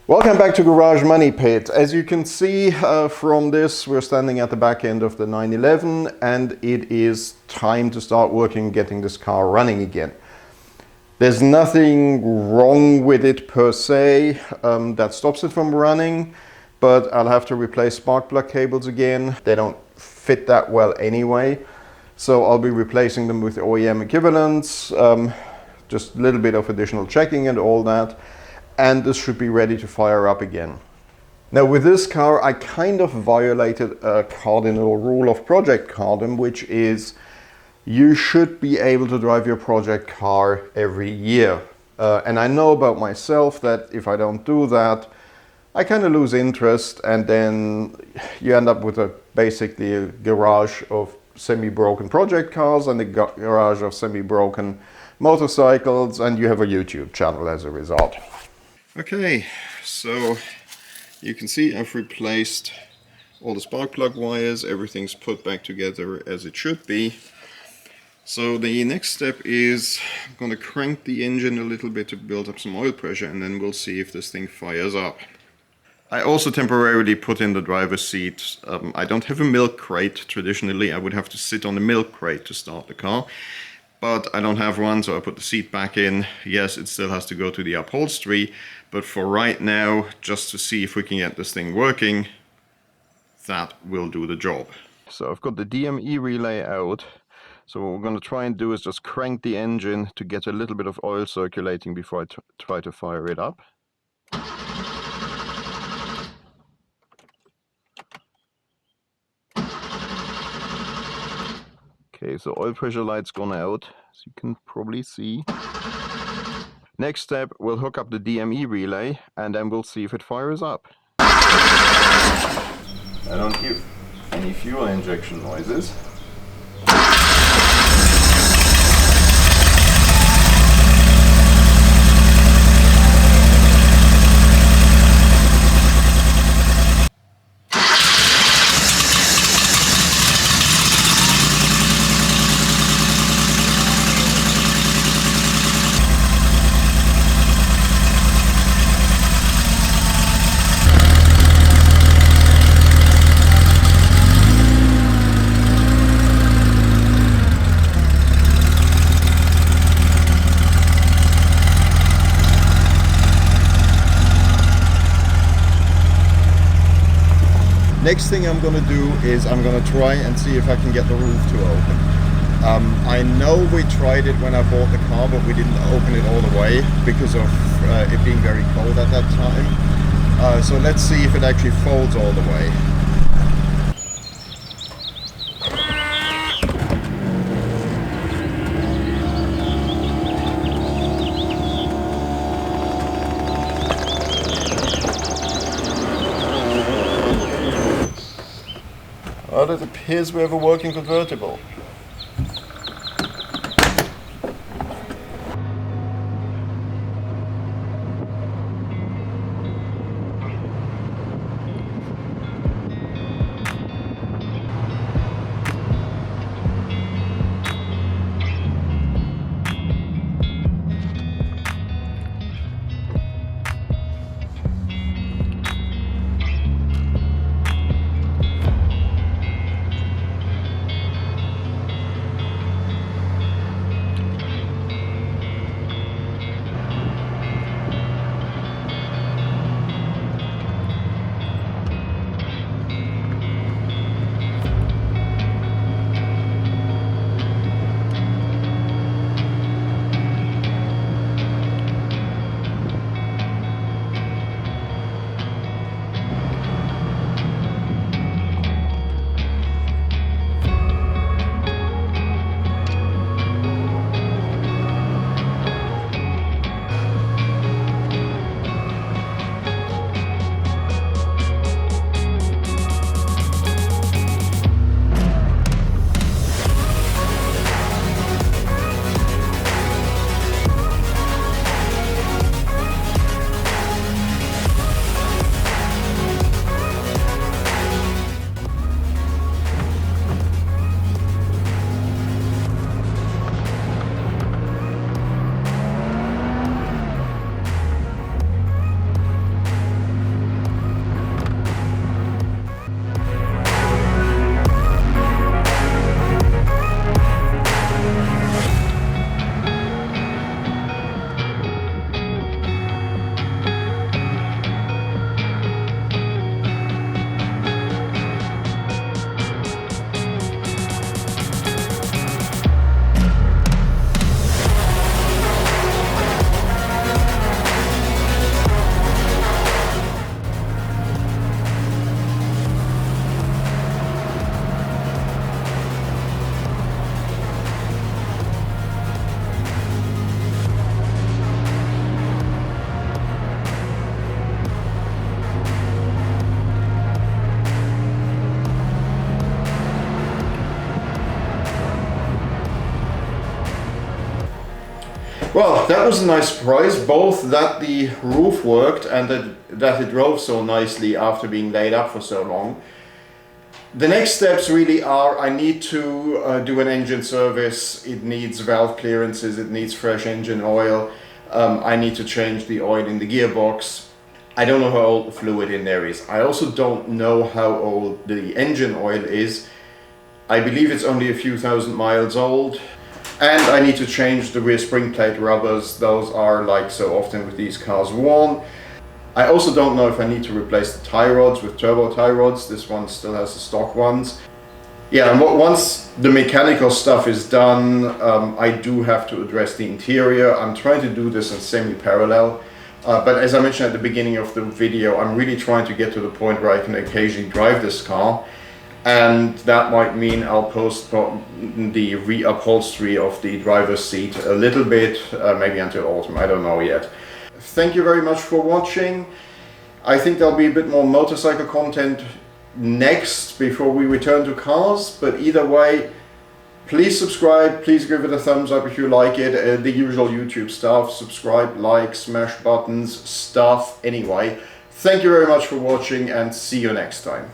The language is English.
Welcome back to Garage Money Pit. As you can see from this, we're standing at the back end of the 911 and it is time to start working getting this car running again. There's nothing wrong with it per se that stops it from running, but I'll have to replace spark plug cables again. They don't fit that well anyway, so I'll be replacing them with OEM equivalents, just a little bit of additional checking and all that. And this should be ready to fire up again. Now with this car, I kind of violated a cardinal rule of Project Cardin, which is you should be able to drive your project car every year. And I know about myself that if I don't do that, I kind of lose interest, and then you end up with basically a garage of semi-broken project cars and a garage of semi-broken motorcycles, and you have a YouTube channel as a result. Okay, so you can see I've replaced all the spark plug wires, everything's put back together as it should be. So the next step is I'm going to crank the engine a little bit to build up some oil pressure, and then we'll see if this thing fires up. I also temporarily put in the driver's seat. I don't have a milk crate. Traditionally I would have to sit on the milk crate to start the car. But I don't have one, so I put the seat back in. Yes, it still has to go to the upholstery, but for right now, just to see if we can get this thing working, that will do the job. So I've got the DME relay out. So what we're going to try and do is just crank the engine to get a little bit of oil circulating before I try to fire it up. Okay, so oil pressure light's gone out, as you can probably see. Next step, we'll hook up the DME relay, and then we'll see if it fires up. I don't hear any fuel injection noises. Next thing I'm going to do is I'm going to try and see if I can get the roof to open. I know we tried it when I bought the car, but we didn't open it all the way because of it being very cold at that time. So let's see if it actually folds all the way. Well, it appears we have a working convertible. Well, that was a nice surprise, both that the roof worked and that it drove so nicely after being laid up for so long. The next steps really are, I need to do an engine service. It needs valve clearances, it needs fresh engine oil. I need to change the oil in the gearbox. I don't know how old the fluid in there is. I also don't know how old the engine oil is. I believe it's only a few thousand miles old. And I need to change the rear spring plate rubbers. Those are, like so often with these cars, worn. I also don't know if I need to replace the tie rods with turbo tie rods. This one still has the stock ones. Yeah, and once the mechanical stuff is done, I do have to address the interior. I'm trying to do this in semi-parallel. But as I mentioned at the beginning of the video, I'm really trying to get to the point where I can occasionally drive this car. And that might mean I'll postpone the reupholstery of the driver's seat a little bit, maybe until autumn, I don't know yet. Thank you very much for watching. I think there'll be a bit more motorcycle content next before we return to cars, but either way, please subscribe, please give it a thumbs up if you like it, the usual YouTube stuff, subscribe, like, smash buttons, stuff, anyway. Thank you very much for watching and see you next time.